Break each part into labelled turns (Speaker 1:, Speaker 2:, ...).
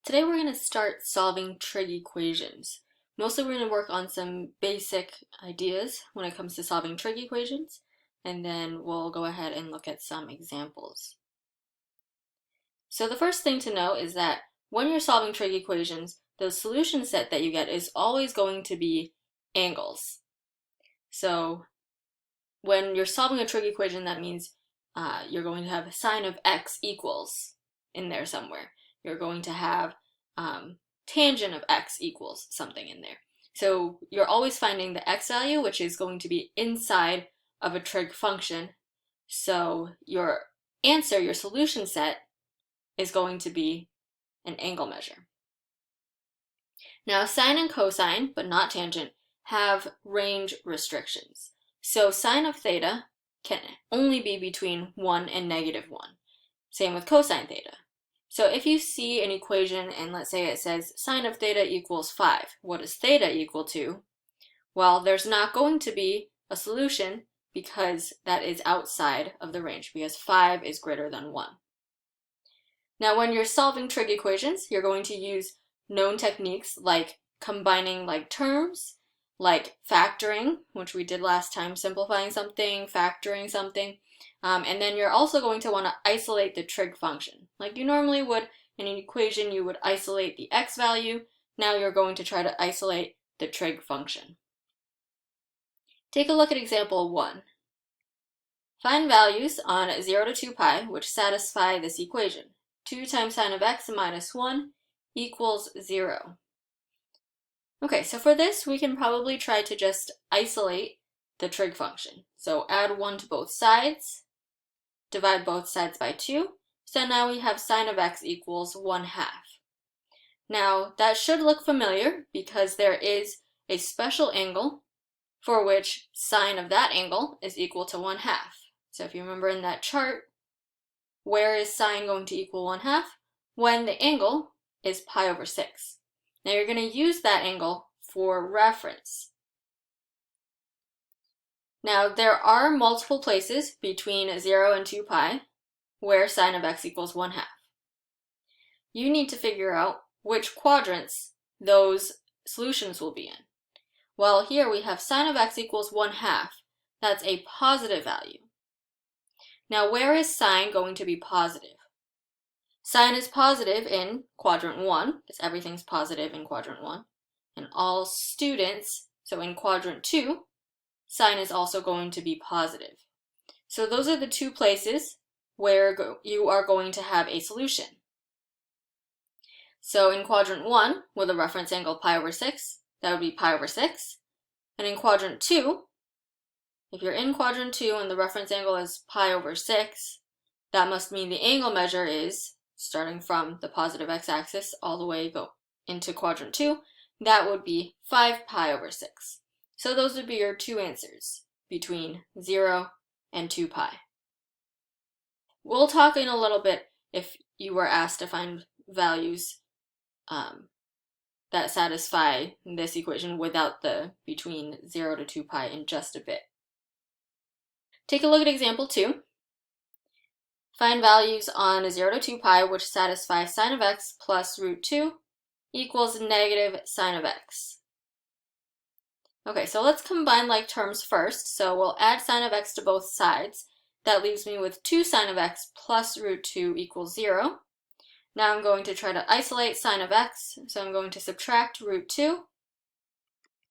Speaker 1: Today we're going to start solving trig equations. Mostly we're going to work on some basic ideas when it comes to solving trig equations, and then we'll go ahead and look at some examples. So the first thing to know is that when you're solving trig equations, the solution set that you get is always going to be angles. So when you're solving a trig equation, that means you're going to have sine of x equals in there somewhere. You're going to have tangent of x equals something in there. So you're always finding the x value, which is going to be inside of a trig function. So your answer, your solution set, is going to be an angle measure. Now, sine and cosine, but not tangent, have range restrictions. So sine of theta can only be between 1 and -1. Same with cosine theta. So if you see an equation and let's say it says sine of theta equals 5, what is theta equal to? Well, there's not going to be a solution because that is outside of the range, because 5 is greater than 1. Now, when you're solving trig equations, you're going to use known techniques like combining like terms, like factoring, which we did last time, simplifying something, factoring something. And then you're also going to want to isolate the trig function. Like you normally would in an equation, you would isolate the x value. Now you're going to try to isolate the trig function. Take a look at example 1. Find values on 0 to 2 pi which satisfy this equation. 2 times sine of x minus 1 equals 0. Okay, so for this, we can probably try to just isolate the trig function. So add 1 to both sides, divide both sides by 2. So now we have sine of x equals 1/2. Now, that should look familiar because there is a special angle for which sine of that angle is equal to 1/2. So if you remember in that chart, where is sine going to equal 1/2? When the angle is pi over 6. Now you're going to use that angle for reference. Now there are multiple places between 0 and 2 pi where sine of x equals 1/2. You need to figure out which quadrants those solutions will be in. Well, here we have sine of x equals 1/2. That's a positive value. Now where is sine going to be positive? Sine is positive in quadrant 1, because everything's positive in quadrant 1. And all students, so in quadrant 2, sine is also going to be positive. So those are the two places where you are going to have a solution. So in quadrant 1, with a reference angle pi over 6, that would be pi over 6. And in quadrant 2, if you're in quadrant 2 and the reference angle is pi over 6, that must mean the angle measure is, starting from the positive x-axis all the way go into quadrant 2, that would be 5 pi over 6. So those would be your two answers between 0 and 2 pi. We'll talk in a little bit if you were asked to find values that satisfy this equation without the between 0 to 2 pi in just a bit. Take a look at example 2. Find values on 0 to 2 pi which satisfy sine of x plus root 2 equals negative sine of x. Okay, so let's combine like terms first. So we'll add sine of x to both sides. That leaves me with 2 sine of x plus root 2 equals 0. Now I'm going to try to isolate sine of x. So I'm going to subtract root 2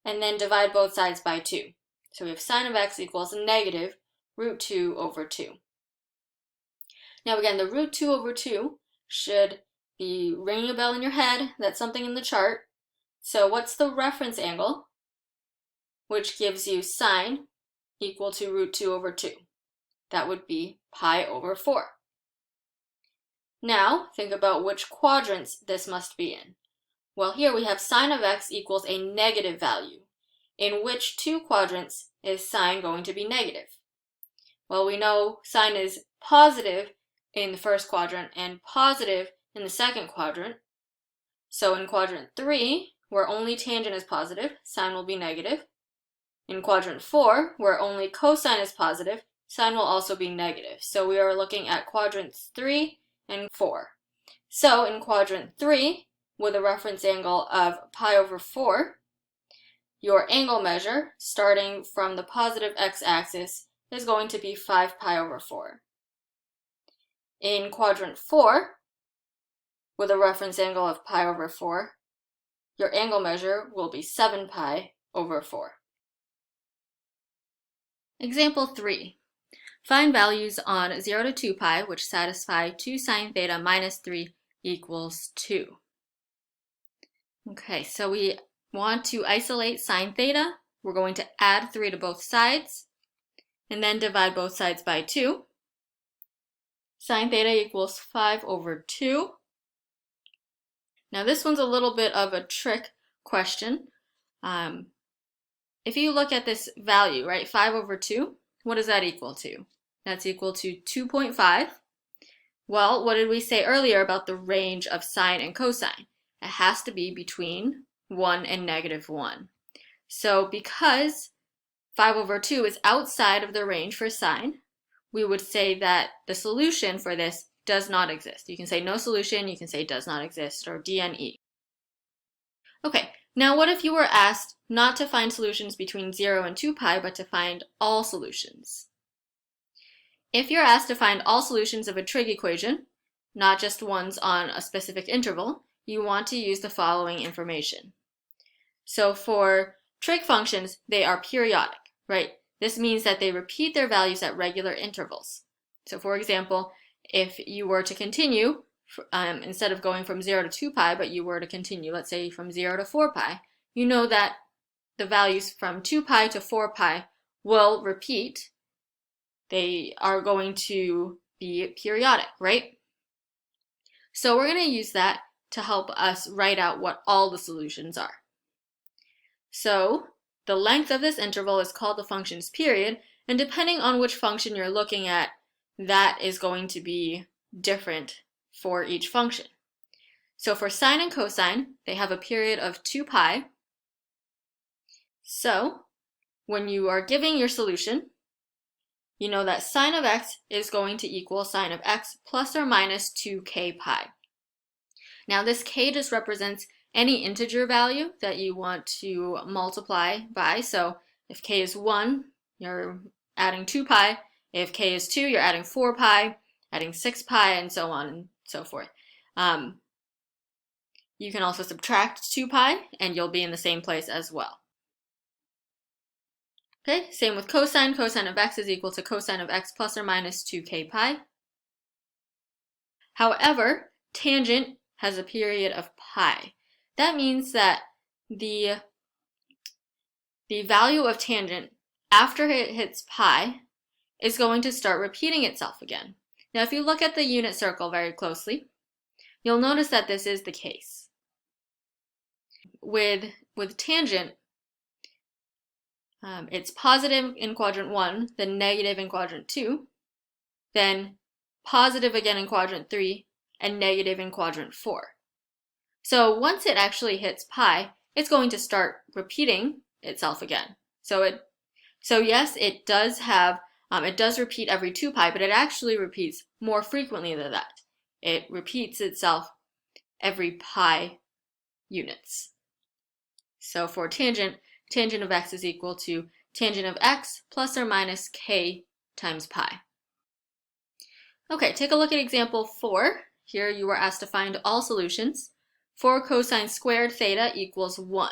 Speaker 1: and then divide both sides by 2. So we have sine of x equals negative root 2 over 2. Now again, the root 2 over 2 should be ringing a bell in your head. That's something in the chart. So what's the reference angle, which gives you sine equal to root 2 over 2? That would be pi over 4. Now think about which quadrants this must be in. Well, here we have sine of x equals a negative value. In which two quadrants is sine going to be negative? Well, we know sine is positive in the first quadrant and positive in the second quadrant. So in quadrant 3, where only tangent is positive, sine will be negative. In quadrant 4, where only cosine is positive, sine will also be negative. So we are looking at quadrants 3 and 4. So in quadrant 3, with a reference angle of pi over 4, your angle measure, starting from the positive x-axis, is going to be 5 pi over 4. In quadrant 4, with a reference angle of pi over 4, your angle measure will be 7 pi over 4. Example 3. Find values on 0 to 2 pi which satisfy 2 sine theta minus 3 equals 2. Okay, so we want to isolate sine theta. We're going to add 3 to both sides and then divide both sides by 2. Sine theta equals 5 over 2. Now this one's a little bit of a trick question. If you look at this value, right, 5 over 2, what does that equal to? That's equal to 2.5. Well, what did we say earlier about the range of sine and cosine? It has to be between 1 and negative 1. So because 5 over 2 is outside of the range for sine, we would say that the solution for this does not exist. You can say no solution, you can say does not exist, or DNE. Okay, now what if you were asked not to find solutions between 0 and 2 pi, but to find all solutions? If you're asked to find all solutions of a trig equation, not just ones on a specific interval, you want to use the following information. So for trig functions, they are periodic, right? This means that they repeat their values at regular intervals. So for example, if you were to continue, instead of going from 0 to 2 pi, but you were to continue, let's say from 0 to 4 pi, you know that the values from 2 pi to 4 pi will repeat. They are going to be periodic, right? So we're going to use that to help us write out what all the solutions are. So the length of this interval is called the function's period, and depending on which function you're looking at, that is going to be different for each function. So for sine and cosine, they have a period of 2 pi. So when you are giving your solution, you know that sine of x is going to equal sine of x plus or minus 2k pi. Now this k just represents any integer value that you want to multiply by. So if k is 1, you're adding 2 pi. If k is 2, you're adding 4 pi, adding 6 pi, and so on and so forth. You can also subtract 2 pi, and you'll be in the same place as well. Okay, same with cosine. Cosine of x is equal to cosine of x plus or minus 2k pi. However, tangent has a period of pi. That means that the value of tangent after it hits pi is going to start repeating itself again. Now, if you look at the unit circle very closely, you'll notice that this is the case. With tangent, it's positive in quadrant 1, then negative in quadrant 2, then positive again in quadrant 3, and negative in quadrant 4. So once it actually hits pi, it's going to start repeating itself again. So yes, it does have, it does repeat every 2 pi, but it actually repeats more frequently than that. It repeats itself every pi units. So for tangent of x is equal to tangent of x plus or minus k times pi. Okay, take a look at example 4. Here you were asked to find all solutions. 4 cosine squared theta equals 1.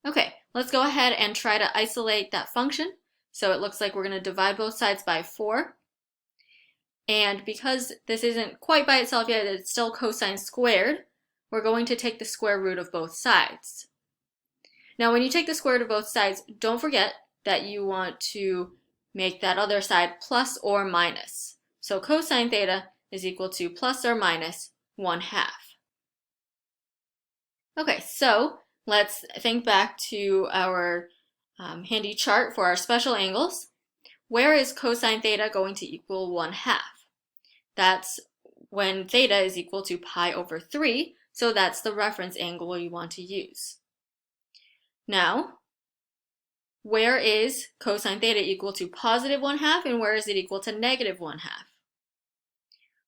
Speaker 1: Okay, let's go ahead and try to isolate that function. So it looks like we're going to divide both sides by 4. And because this isn't quite by itself yet, it's still cosine squared, we're going to take the square root of both sides. Now when you take the square root of both sides, don't forget that you want to make that other side plus or minus. So cosine theta is equal to plus or minus 1/2. Okay, so let's think back to our handy chart for our special angles. Where is cosine theta going to equal 1/2? That's when theta is equal to pi over 3, so that's the reference angle you want to use. Now, where is cosine theta equal to positive 1/2 and where is it equal to negative 1/2?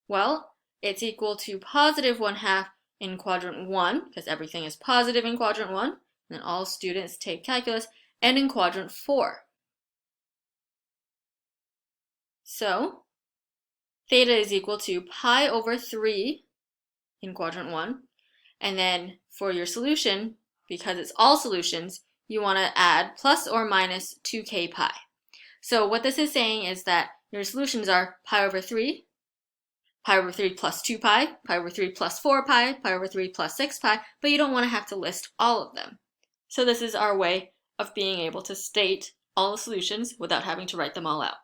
Speaker 1: Well, it's equal to positive 1/2 in quadrant 1, because everything is positive in quadrant 1, and then all students take calculus, and in quadrant 4. So theta is equal to pi over 3 in quadrant 1, and then for your solution, because it's all solutions, you want to add plus or minus 2k pi. So what this is saying is that your solutions are pi over 3, pi over 3 plus 2 pi, pi over 3 plus 4 pi, pi over 3 plus 6 pi, but you don't want to have to list all of them. So this is our way of being able to state all the solutions without having to write them all out.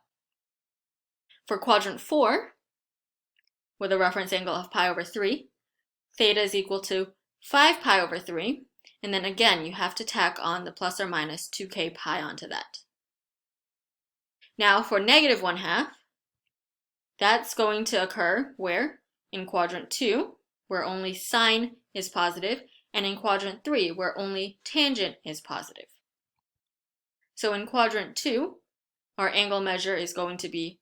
Speaker 1: For quadrant 4, with a reference angle of pi over 3, theta is equal to 5 pi over 3, and then again you have to tack on the plus or minus 2k pi onto that. Now for negative 1/2, that's going to occur where? In quadrant 2, where only sine is positive, and in quadrant 3, where only tangent is positive. So in quadrant 2, our angle measure is going to be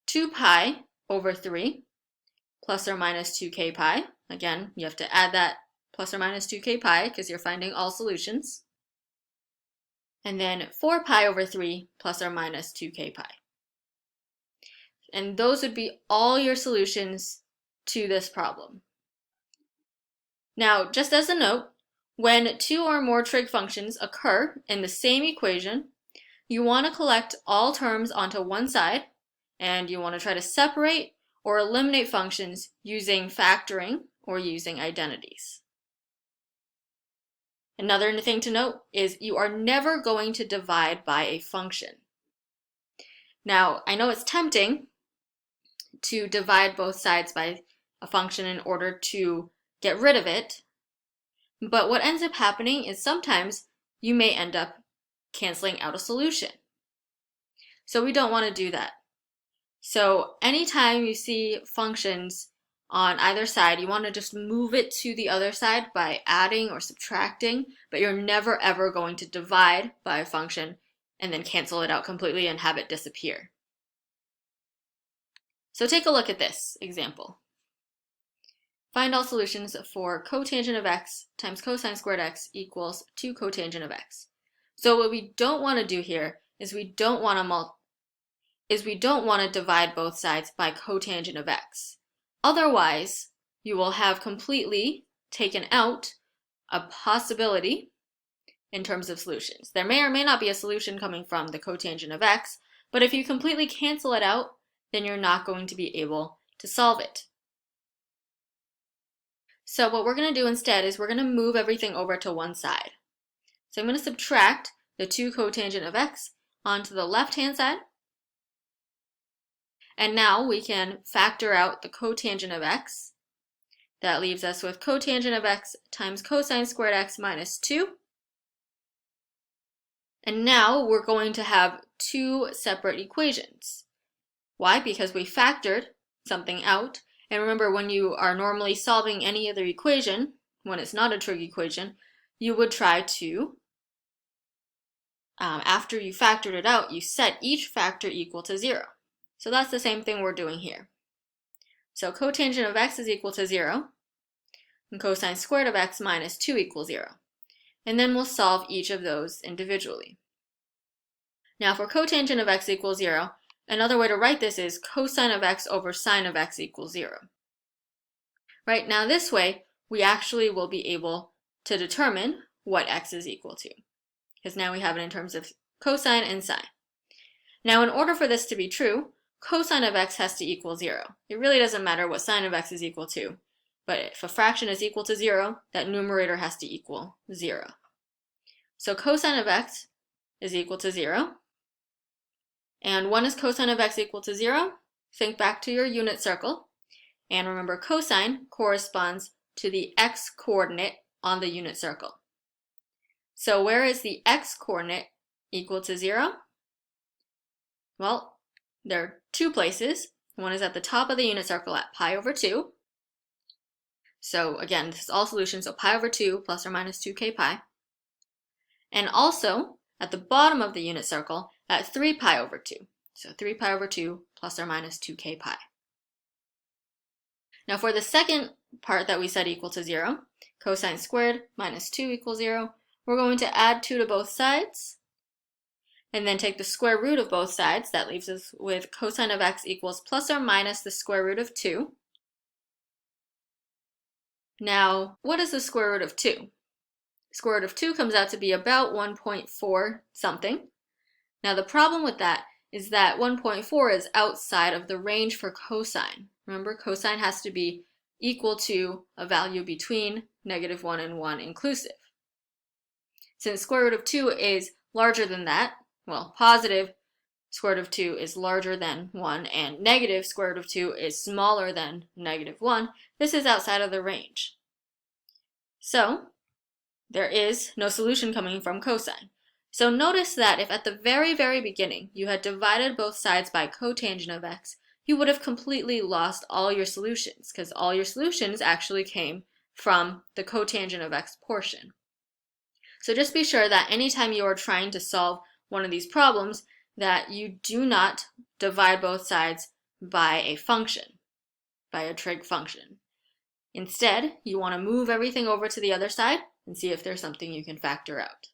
Speaker 1: 2 pi over 3 plus or minus 2k pi. Again, you have to add that plus or minus 2k pi because you're finding all solutions. And then 4 pi over 3 plus or minus 2k pi. And those would be all your solutions to this problem. Now, just as a note, when two or more trig functions occur in the same equation, you want to collect all terms onto one side, and you want to try to separate or eliminate functions using factoring or using identities. Another thing to note is you are never going to divide by a function. Now, I know it's tempting to divide both sides by a function in order to get rid of it, but what ends up happening is sometimes you may end up canceling out a solution. So we don't want to do that. So anytime you see functions on either side, you want to just move it to the other side by adding or subtracting, but you're never ever going to divide by a function and then cancel it out completely and have it disappear. So take a look at this example. Find all solutions for cotangent of x times cosine squared x equals 2 cotangent of x. So what we don't want to do here is we don't want to divide both sides by cotangent of x. Otherwise, you will have completely taken out a possibility in terms of solutions. There may or may not be a solution coming from the cotangent of x, but if you completely cancel it out, then you're not going to be able to solve it. So what we're going to do instead is we're going to move everything over to one side. So I'm going to subtract the 2 cotangent of x onto the left-hand side. And now we can factor out the cotangent of x. That leaves us with cotangent of x times cosine squared x minus 2. And now we're going to have two separate equations. Why? Because we factored something out. And remember, when you are normally solving any other equation, when it's not a trig equation, you would try to, after you factored it out, you set each factor equal to 0. So that's the same thing we're doing here. So cotangent of x is equal to 0, and cosine squared of x minus 2 equals 0. And then we'll solve each of those individually. Now for cotangent of x equals 0, another way to write this is cosine of x over sine of x equals 0. Right, now this way, we actually will be able to determine what x is equal to, because now we have it in terms of cosine and sine. Now in order for this to be true, cosine of x has to equal 0. It really doesn't matter what sine of x is equal to, but if a fraction is equal to 0, that numerator has to equal 0. So cosine of x is equal to 0. And when is cosine of x equal to 0? Think back to your unit circle. And remember, cosine corresponds to the x-coordinate on the unit circle. So where is the x-coordinate equal to 0? Well, there are two places. One is at the top of the unit circle at pi over 2. So again, this is all solutions, so pi over 2 plus or minus 2k pi. And also at the bottom of the unit circle at 3 pi over 2. So 3 pi over 2 plus or minus 2k pi. Now for the second part that we set equal to 0. Cosine squared minus 2 equals 0. We're going to add 2 to both sides, and then take the square root of both sides. That leaves us with cosine of x equals plus or minus the square root of 2. Now, what is the square root of 2? Square root of 2 comes out to be about 1.4 something. Now, the problem with that is that 1.4 is outside of the range for cosine. Remember, cosine has to be equal to a value between -1 and 1 inclusive. Since square root of 2 is larger than that, well, positive square root of 2 is larger than 1, and negative square root of 2 is smaller than -1, this is outside of the range. So, there is no solution coming from cosine. So notice that if at the very, very beginning you had divided both sides by cotangent of x, you would have completely lost all your solutions, because all your solutions actually came from the cotangent of x portion. So just be sure that anytime you are trying to solve one of these problems, that you do not divide both sides by a function, by a trig function. Instead, you want to move everything over to the other side and see if there's something you can factor out.